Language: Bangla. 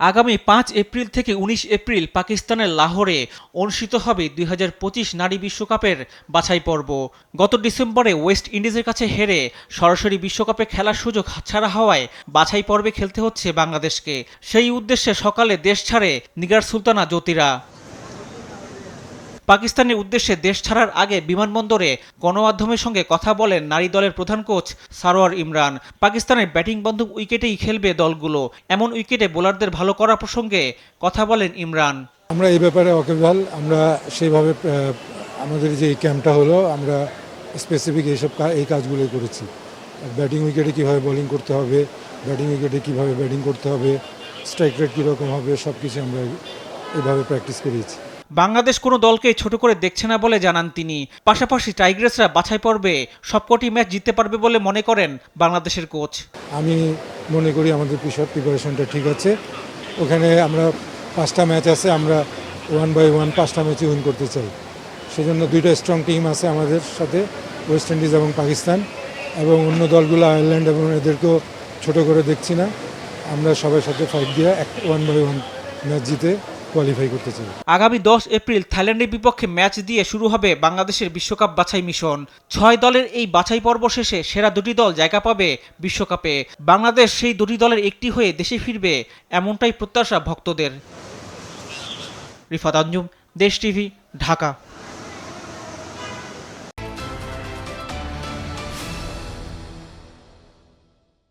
আগামী ৫ এপ্রিল থেকে ১৯ এপ্রিল পাকিস্তানের লাহোরে অনুষ্ঠিত হবে ২০২৫ নারী বিশ্বকাপের বাছাই পর্ব। গত ডিসেম্বরে ওয়েস্ট ইন্ডিজের কাছে হেরে সরাসরি বিশ্বকাপে খেলার সুযোগ হাতছাড়া হওয়ায় বাছাই পর্বে খেলতে হচ্ছে বাংলাদেশকে। সেই উদ্দেশ্যে সকালে দেশ ছাড়ে নিগার সুলতানা জ্যোতিরা। পাকিস্তানের উদ্দেশ্যে দেশ ছাড়ার আগে বিমানবন্দরে গণমাধ্যমের সঙ্গে কথা বলেন নারী দলের প্রধান কোচ সারোয়ার ইমরান। পাকিস্তানের ব্যাটিং বন্ধ উইকেটেই খেলবে দলগুলো, এমন উইকেটে বোলারদের ভালো করা প্রসঙ্গে কথা বলেন ইমরান। আমরা এই ব্যাপারে ওয়াকিবহাল, আমরা সেইভাবে আমাদের যে এই ক্যাম্পটা হলো আমরা স্পেসিফিক এই কাজগুলোই করেছি। ব্যাটিং উইকেটে কীভাবে বোলিং করতে হবে, ব্যাটিং উইকেটে কীভাবে ব্যাটিং করতে হবে, স্ট্রাইক রেট কীরকম হবে, সব কিছু আমরা এইভাবে প্র্যাকটিস করিয়েছি। বাংলাদেশ কোনো দলকে ছোট করে দেখছে না বলে জানান তিনি। পাশাপাশি টাইগ্রেসরা বাছাই পর্বে সবকটি ম্যাচ জিততে পারবে বলে মনে করেন বাংলাদেশের কোচ। আমি মনে করি আমাদের প্রিপারেশনটা ঠিক আছে। ওখানে আমরা 5টা ম্যাচ আছে, আমরা 1 বাই 1 5টা ম্যাচে উইন করতে চাই। সেজন্য 2টা স্ট্রং টিম আছে আমাদের সাথে, ওয়েস্ট ইন্ডিজ এবং পাকিস্তান, এবং অন্য দলগুলো আয়ারল্যান্ড, এবং এদেরকেও ছোট করে দেখছি না। আমরা সবার সাথে ফাইট দিয়ে 1 বাই 1 ম্যাচ জিতে কোয়ালিফাই করতে চাই। আগামী 10 এপ্রিল থাইল্যান্ডের বিপক্ষে ম্যাচ দিয়ে শুরু হবে বাংলাদেশের বিশ্বকাপ বাছাই মিশন। 6 দলের এই বাছাই পর্ব শেষে সেরা 2টি দল জায়গা পাবে বিশ্বকাপে। বাংলাদেশ সেই 2টি দলের একটি হয়ে দেশে ফিরবে, এমনটাই প্রত্যাশা ভক্তদের। রিফাত আঞ্জুম, দেশ টিভি, ঢাকা।